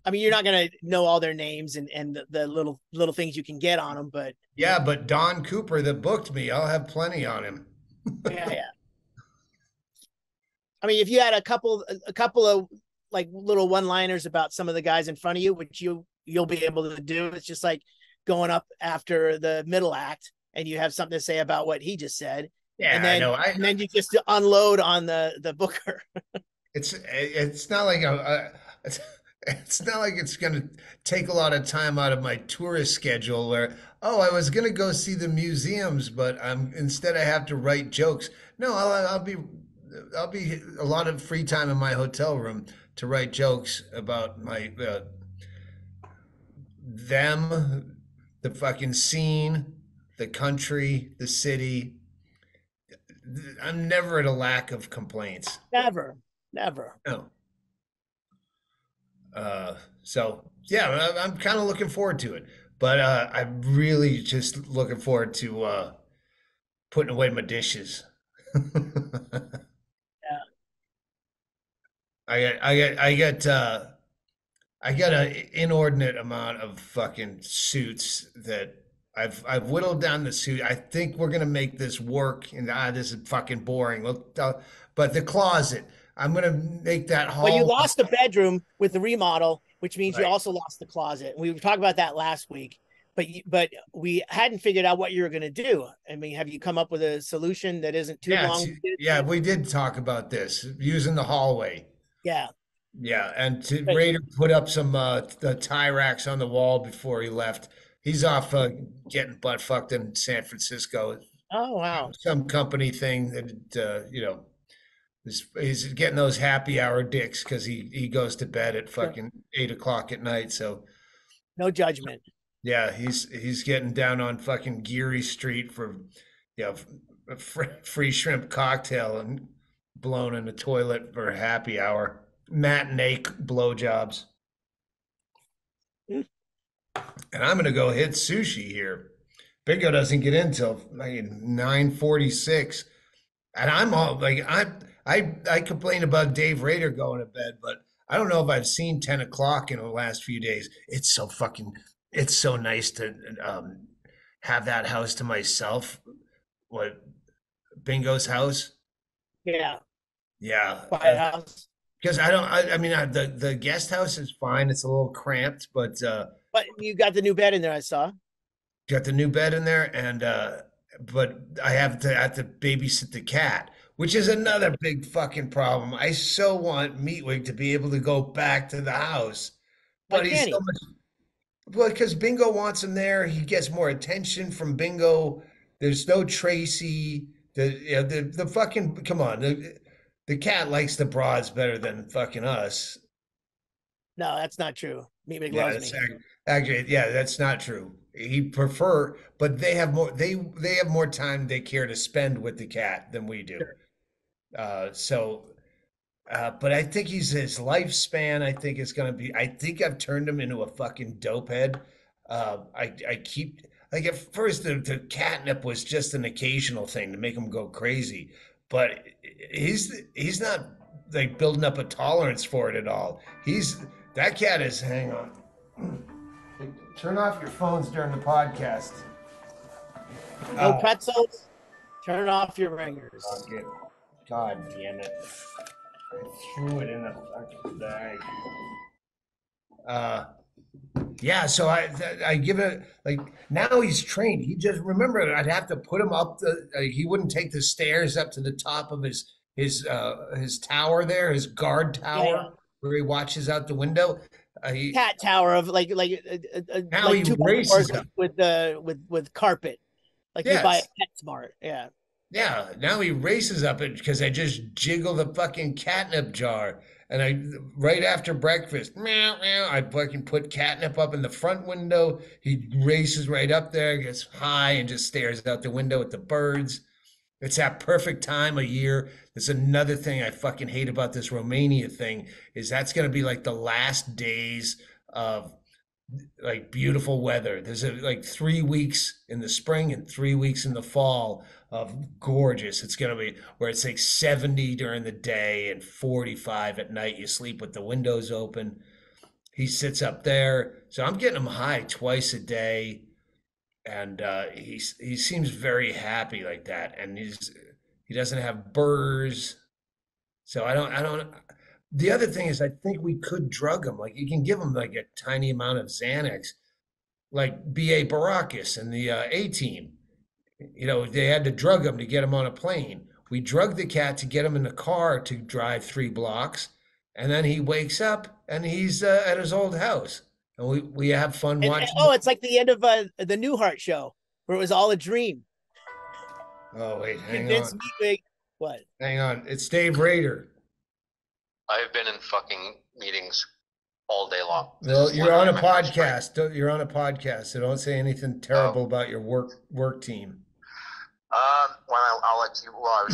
I mean, you're not going to know all their names and the little things you can get on them, but yeah, but Don Cooper that booked me, I'll have plenty on him. yeah, yeah. I mean, if you had a couple of like little one-liners about some of the guys in front of you, which you'll be able to do, it's just like going up after the middle act and you have something to say about what he just said, Yeah, and I then know. and then you just unload on the booker. It's not like it's not like it's gonna take a lot of time out of my tourist schedule where, oh, I was gonna go see the museums, but instead I have to write jokes. No, I'll be a lot of free time in my hotel room to write jokes about my them, the fucking scene, the country, the city. I'm never at a lack of complaints. Never, never. No. So yeah, I'm kind of looking forward to it, but I'm really just looking forward to putting away my dishes. Yeah. I got an inordinate amount of fucking suits that I've whittled down the suit. I think we're gonna make this work, and this is fucking boring. But the closet, I'm gonna make that Well, you hall. lost the bedroom with the remodel, which means you Right. also lost the closet. We were talking about that last week, but we hadn't figured out what you were going to do. I mean, have you come up with a solution that isn't too Yeah, long? yeah, we did talk about this using the hallway. Yeah, Yeah, and to but Raider put up some the tie racks on the wall before he left. He's off getting butt fucked in San Francisco. oh wow, Some company thing that he's getting those happy hour dicks because he goes to bed at sure. fucking 8 o'clock at night. So No judgment. yeah, he's getting down on fucking Geary Street for a free shrimp cocktail and blown in the toilet for a happy hour. Matinee blowjobs. And I'm gonna go hit sushi here. Bingo doesn't get in till like 9:46. And I'm all like I complain about Dave Rader going to bed, but I don't know if I've seen 10 o'clock in the last few days. It's so nice to have that house to myself. What Bingo's house? Yeah, Yeah, quiet house. because I mean, the guest house is fine. It's a little cramped, but But you got the new bed in there. I saw. got the new bed in there, and but I have to babysit the cat, which is another big fucking problem. I so want Meatwig to be able to go back to the house, Why but he's can't so he? much. Well, because Bingo wants him there. He gets more attention from Bingo. There's no Tracy. The fucking come on. The cat likes the broads better than fucking us. No, that's not true. Meatwig Yeah, loves that's me. actually, yeah, that's not true. He prefer, but they have more time they care to spend with the cat than we do. Sure. So but I think his lifespan, I think is going to be, I think I've turned him into a fucking dope head. I keep, like at first the catnip was just an occasional thing to make him go crazy, but he's not like building up a tolerance for it at all. That cat is, hang on. Hey, turn off your phones during the podcast. No Uh, pretzels. Turn off your ringers. okay. God damn it. I threw it in a fucking bag. Uh, yeah, so I give it like now he's trained. He just remember I'd have to put him up he wouldn't take the stairs up to the top of his tower there, his guard Yeah, yeah. tower where he watches out the window. Cat tower of Now like he two by fours races up. with carpet, like you buy Yes. at PetSmart. Yeah. Yeah, now he races up it because I just jiggle the fucking catnip jar. And right after breakfast, meow, meow, I fucking put catnip up in the front window. He races right up there, gets high, and just stares out the window at the birds. It's that perfect time of year. There's another thing I fucking hate about this Romania thing is that's going to be like the last days of like beautiful weather. There's like 3 weeks in the spring and 3 weeks in the fall of gorgeous. It's gonna be where it's like 70 during the day and 45 at night. You sleep with the windows open. He sits up there, so I'm getting him high twice a day, and he seems very happy like that. And he doesn't have burrs, so I don't. The other thing is, I think we could drug him. Like you can give him like a tiny amount of Xanax, like B.A. Baracus and the A team. They had to drug him to get him on a plane. We drugged the cat to get him in the car to drive 3 blocks. And then he wakes up and he's at his old house. And we have fun And watching. oh, it's like the end of the Newhart show where it was all a dream. Oh, wait, hang on. Convince Meatwig. What? Hang on. It's Dave Rader. I've been in fucking meetings all day long. Well, you're on a podcast. You're on a podcast, so don't say anything terrible about your work team. Well, I'll let you. Well,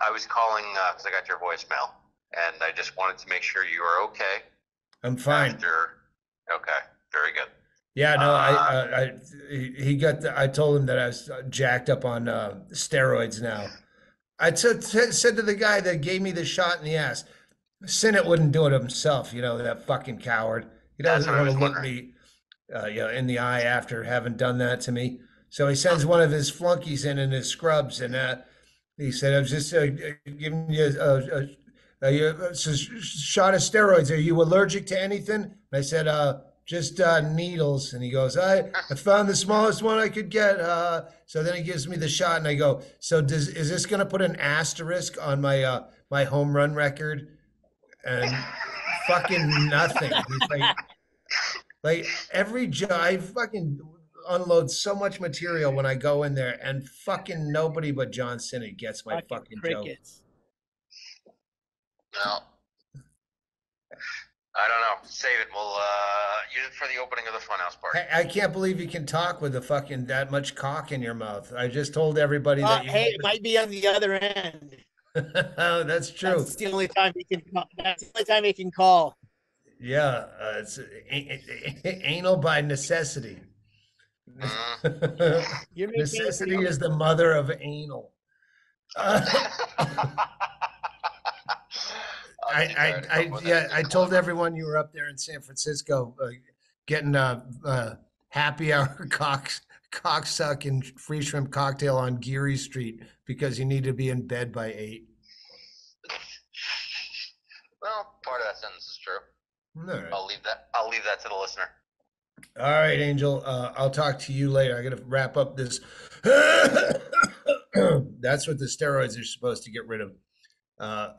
I was calling because I got your voicemail, and I just wanted to make sure you were okay. I'm fine. Okay, very good. Yeah, no, he got. I told him that I was jacked up on steroids now. I said to the guy that gave me the shot in the ass, Sinnott wouldn't do it himself. That fucking coward. He doesn't want to look me, in the eye after having done that to me. So he sends one of his flunkies in his scrubs, and he said, "I was just giving you a shot of steroids. Are you allergic to anything?" And I said, "Just needles." And he goes, "I found the smallest one I could get." So then he gives me the shot, and I go, "So is this going to put an asterisk on my my home run record?" And fucking nothing. He's like every job, I fucking unload so much material when I go in there, and fucking nobody but John Sinnott gets my fucking crickets. Joke. No, I don't know. Save it. We'll use it for the opening of the Funhouse party. I can't believe you can talk with that much cock in your mouth. I just told everybody that you. Hey, it might be on the other end. Oh, that's true. That's the only time he can. That's the only time he can call. Yeah, it's anal by necessity. Necessity is the mother of anal. I told everyone you were up there in San Francisco getting happy hour cocksuck and free shrimp cocktail on Geary Street because you need to be in bed by 8. Well, part of that sentence is true. All right. I'll leave that to the listener. All right, Angel. I'll talk to you later. I got to wrap up this. That's what the steroids are supposed to get rid of.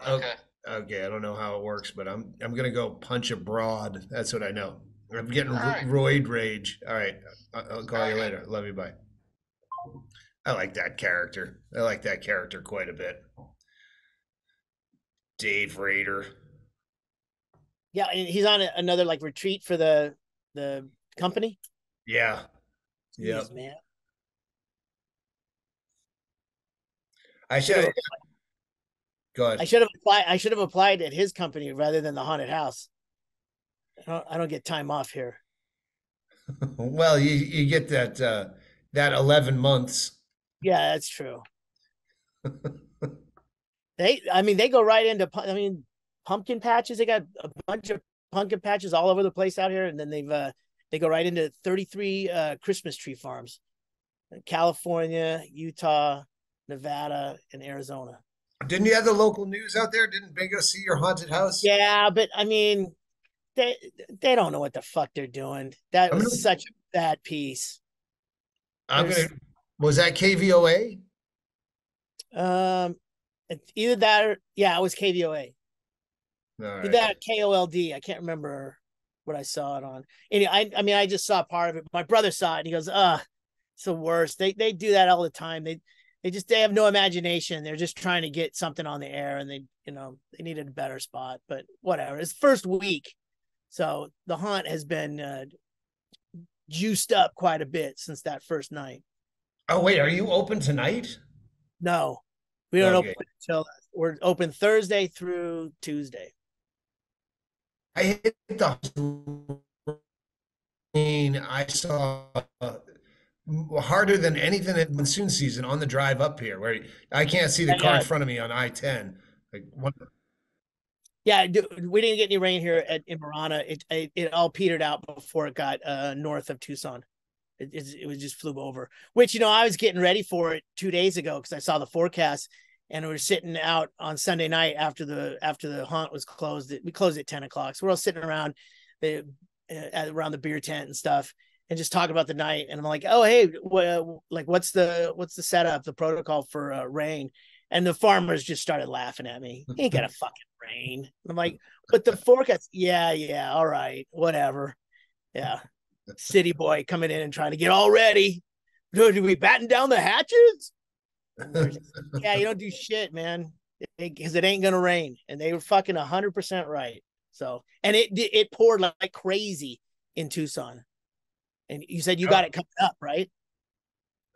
Okay. Okay. I don't know how it works, but I'm gonna go punch abroad. That's what I know. I'm getting All right. roid rage. All right. I'll call you Okay. later. Love you. Bye. I like that character. I like that character quite a bit. Dave Raider. Yeah, and he's on another like retreat for the company. Yeah. Jeez, Yep. man. I Should have should go I ahead. should have applied. I should have applied at his company rather than the haunted house. I don't get time off here. Well, you get that 11 months. Yeah, that's true. I mean, they go right into. I mean, pumpkin patches. They got a bunch of pumpkin patches all over the place out here, and then they go right into 33 Christmas tree farms, California, Utah, Nevada, and Arizona. Didn't you have the local news out there? Didn't Bingo see your haunted house? Yeah, but I mean, they they don't know what the fuck they're doing. That I'm was gonna, such a bad piece. I'm gonna, There's was that KVOA? um either that or yeah, it was KVOA. All Either right. that or KOLD. I can't remember what I saw it on. Anyway, I mean I just saw part of it. My brother saw it and he goes, it's the worst. They do that all the time. They have no imagination. They're just trying to get something on the air and they needed a better spot. But whatever. It's first week. So the haunt has been juiced up quite a bit since that first night. Oh wait, are you open tonight? No, we don't Okay. open until we're open Thursday through Tuesday. I hit the rain. I saw harder than anything in monsoon season on the drive up here, where I can't see the car in Yeah, front of me on I-10. Like what? yeah. We didn't get any rain here in Marana. It all petered out before it got north of Tucson. It was just flew over. Which I was getting ready for it 2 days ago because I saw the forecast, and we were sitting out on Sunday night after the haunt was closed. We closed at 10 o'clock, so we're all sitting around around the beer tent and stuff, and just talking about the night. And I'm like, oh hey, what's the setup, the protocol for rain? And the farmers just started laughing at me. You ain't got a fucking rain. And I'm like, but the forecast, yeah, all right, whatever, yeah. City boy coming in and trying to get all ready. Dude, do we batten down the hatches? And they're just, yeah, you don't do shit, man, because it ain't gonna rain. And they were fucking 100% right. So, and it poured like crazy in Tucson. And you said you got it coming up, right?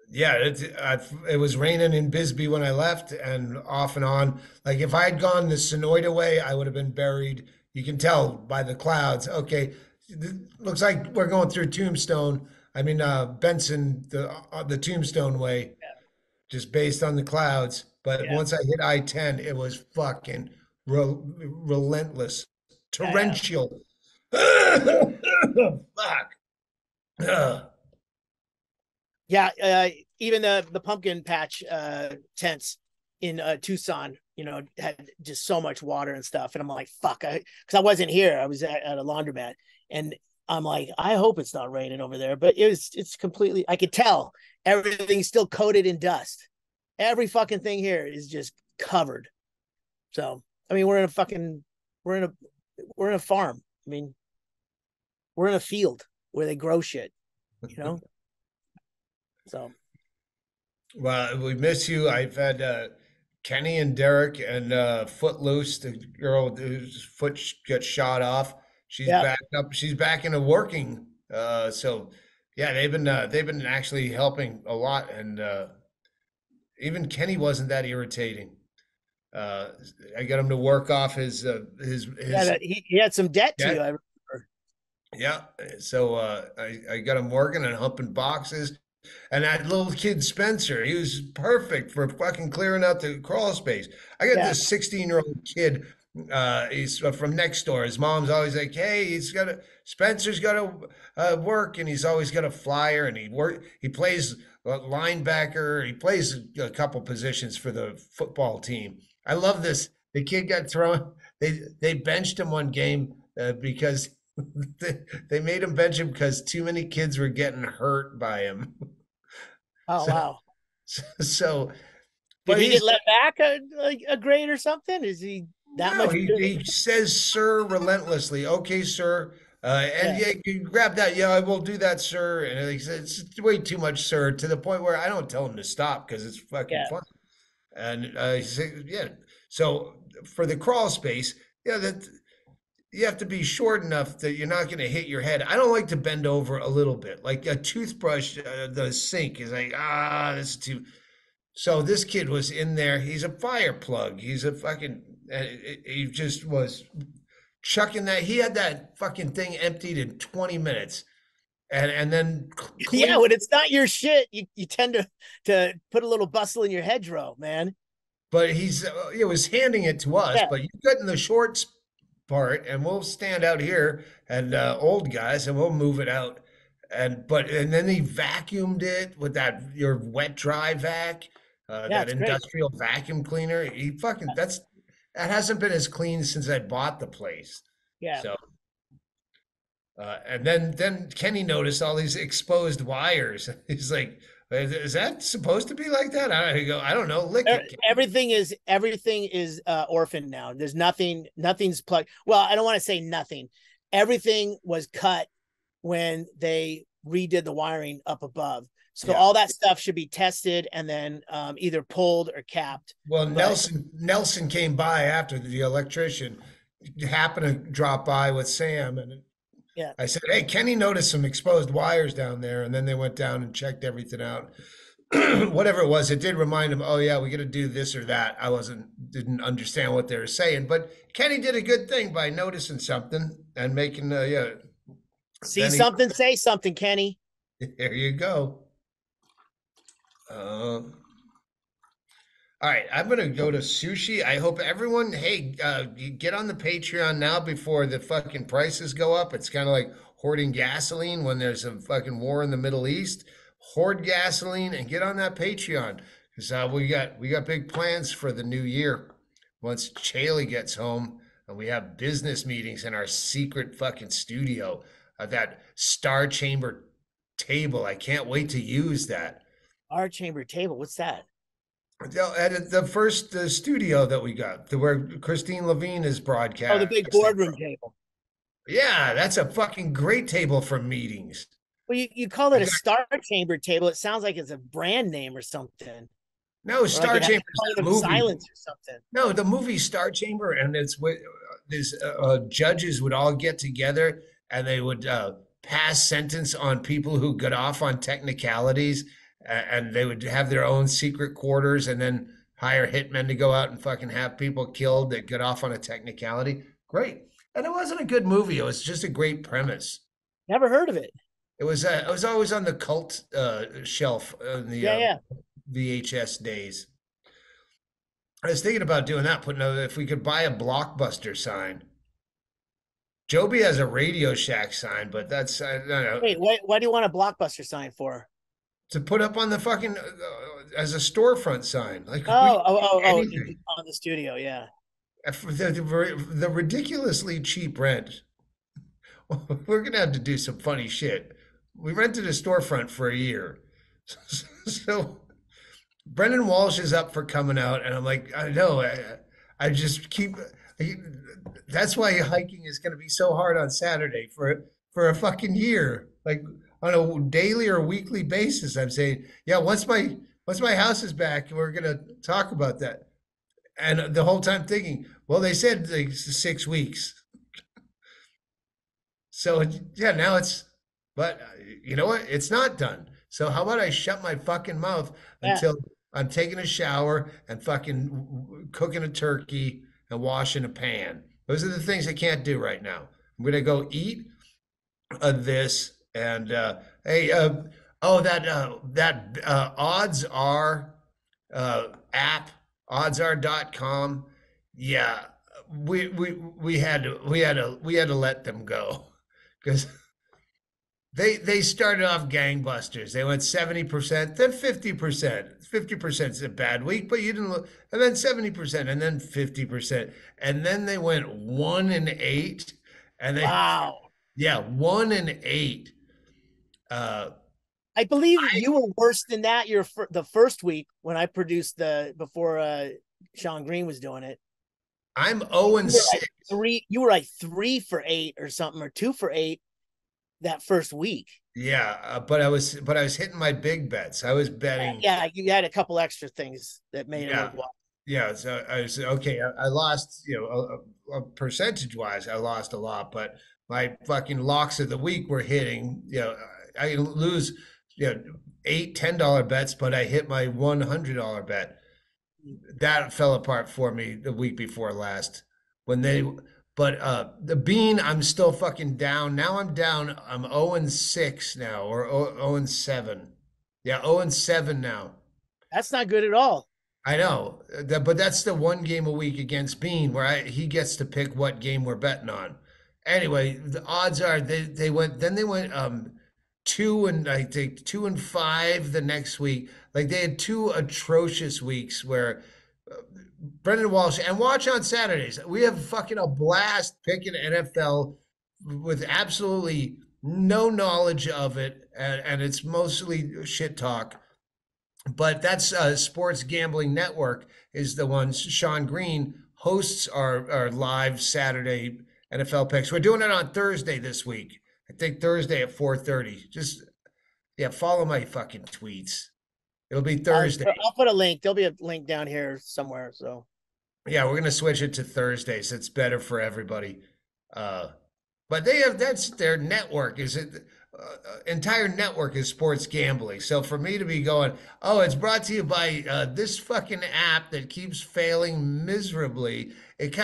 Yeah, it was raining in Bisbee when I left, and off and on. Like if I had gone the Sonoyta way, I would have been buried. You can tell by the clouds. Okay, looks like we're going through Tombstone. I mean, Benson, the Tombstone way, just based on the clouds. But Yeah, once I hit I-10, it was fucking relentless, yeah, torrential. Fuck. Ugh. yeah. Even the pumpkin patch tents in Tucson, had just so much water and stuff. And I'm like, fuck, because I wasn't here. I was at a laundromat, and I'm like, I hope it's not raining over there. But it's completely. I could tell everything's still coated in dust. Every fucking thing here is just covered. So I mean, we're in a we're in a farm. I mean, we're in a field where they grow shit. You know. So Well, we miss you. I've had Kenny and Derek and Footloose, the girl whose foot got shot off. She's yeah, back up. She's back into working. So yeah, they've been actually helping a lot, and even Kenny wasn't that irritating. Uh, I got him to work off his yeah. He had some debt to you. debt. I remember. Yeah. So I got him working and humping boxes. And that little kid Spencer, he was perfect for fucking clearing out the crawl space. I got Yeah, this 16-year-old kid. He's from next door. His mom's always like, "Hey, Spencer's got to work, and he's always got a flyer, and He plays linebacker. He plays a couple positions for the football team. I love this. The kid got thrown. They benched him one game because they made him bench him because too many kids were getting hurt by him. Oh So, wow. so Did but he he's get let back a grade or something? Is he that no, much good? he says sir relentlessly. Okay, sir. And Yeah, yeah, you grab that. Yeah, I will do that, sir. And he says it's way too much, sir, to the point where I don't tell him to stop because it's fucking yeah, fun. And he said, yeah. So for the crawl space, yeah, that you have to be short enough that you're not going to hit your head. I don't like to bend over a little bit, like a toothbrush. The sink is like this is too. So this kid was in there. He's a fire plug. He's a fucking. He just was chucking that. He had that fucking thing emptied in 20 minutes, and then yeah. clean. When it's not your shit, you tend to put a little bustle in your hedgerow, man. But he was handing it to us. Yeah, But you get in the shorts part, and we'll stand out here and old guys, and we'll move it out. And then he vacuumed it with that your wet dry vac, yeah, that it's great. industrial vacuum cleaner. He fucking that hasn't been as clean since I bought the place. Yeah. So and then Kenny noticed all these exposed wires. He's like, "Is that supposed to be like that?" I go, "I don't know. Lick it." Everything is orphaned now. There's nothing's plugged. Well, I don't want to say nothing. Everything was cut when they redid the wiring up above. So Yeah. all that stuff should be tested and then either pulled or capped. Well, But Nelson came by after the electrician happened to drop by with Sam, and yeah, I said, "Hey, Kenny noticed some exposed wires down there," and then they went down and checked everything out. Whatever it was, it did remind him, "Oh yeah, we got to do this or that." I didn't understand what they were saying, but Kenny did a good thing by noticing something and making yeah. see Then something, say something, Kenny. there you go. All right, I'm gonna go to sushi. I hope everyone, hey, you get on the Patreon now before the fucking prices go up. It's kind of like hoarding gasoline when there's a fucking war in the Middle East. Hoard gasoline and get on that Patreon because we got big plans for the new year. Once Chaille gets home and we have business meetings in our secret fucking studio, that Star Chamber table. I can't wait to use that. Our chamber table. What's that? At the first studio that we got, where Christine Levine is Oh, the big broadcasting boardroom from. table. Yeah, that's a fucking great table for meetings. Well, you call it I a got star chamber table. It sounds like it's a brand name or something. no Or like Star it has Chamber a is cone the of movie. silence or something. No, the movie Star Chamber, and it's where these judges would all get together and they would pass sentence on people who got off on technicalities, and they would have their own secret quarters, and then hire hitmen to go out and fucking have people killed that got off on a technicality. Great, and it wasn't a good movie. It was just a great premise. Never heard of it. It was always on the cult shelf in the Yeah, yeah. VHS days. I was thinking about doing that, putting if we could buy a Blockbuster sign. Joby has a Radio Shack sign, but that's I don't know Wait, what do you want a Blockbuster sign for? to put up on the fucking as a storefront sign. Like we Oh, anything. on the studio, yeah. For the ridiculously cheap rent. We're gonna have to do some funny shit. We rented a storefront for a year, so Brendan Walsh is up for coming out, and I'm like, I know, I just keep. That's why hiking is going to be so hard on Saturday for a fucking year, like on a daily or weekly basis. I'm saying, yeah, once my house is back, we're going to talk about that. And the whole time thinking, well, they said like 6 weeks, so yeah, now it's. But you know what? It's not done. So how about I shut my fucking mouth Yeah. until I'm taking a shower and fucking cooking a turkey and washing a pan. Those are the things I can't do right now. I'm gonna go eat this and hey, that odds are app oddsare.com. Yeah, we had to let them go because they started off gangbusters. They went 70%, then 50%. 50% is a bad week, but you didn't look, and then 70%, and then 50%, and then they went 1 and 8, and they Wow. Yeah, 1-8. I believe you were worse than that. The first week when I produced before Sean Green was doing it. I'm 0-6. You were like 3 for 8 or something, or 2 for 8 that first week. Yeah, but I was hitting my big bets. I was betting. Yeah, you had a couple extra things that made it Yeah, worthwhile. yeah. So I was okay. I lost, percentage wise, I lost a lot, but my fucking locks of the week were hitting. I lose, $8, $10 bets, but I hit my $100 bet. That fell apart for me the week before last when they. But the bean, I'm still fucking down. Now I'm down. I'm 0-6 now, or 0-7. Yeah, 0-7 now. That's not good at all. I know, but that's the one game a week against Bean where he gets to pick what game we're betting on. Anyway, the odds are they went 2-5 the next week. Like they had 2 atrocious weeks where Brendan Walsh, and watch on Saturdays. We have fucking a blast picking NFL with absolutely no knowledge of it, and it's mostly shit talk. But that's Sports Gambling Network is the one. Sean Green hosts our live Saturday NFL picks. We're doing it on Thursday this week. I think Thursday at 4:30. Just follow my fucking tweets. It'll be Thursday. I'll put a link. There'll be a link down here somewhere. So yeah, we're gonna switch it to Thursdays. It's better for everybody. But that's their network. Is it entire network is sports gambling. So for me to be going, oh, it's brought to you by this fucking app that keeps failing miserably. It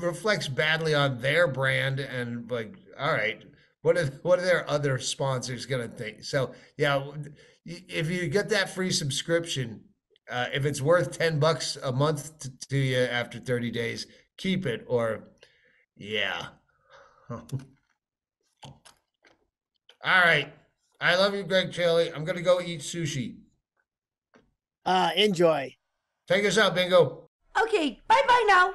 reflects badly on their brand, and like, all right, what are their other sponsors gonna think? So yeah, if you get that free subscription, if it's worth $10 a month to you after 30 days, keep it. Or yeah. All right. I love you, Ggreg Chaille. I'm going to go eat sushi. enjoy. Take us out, Bingo. Okay, bye-bye now.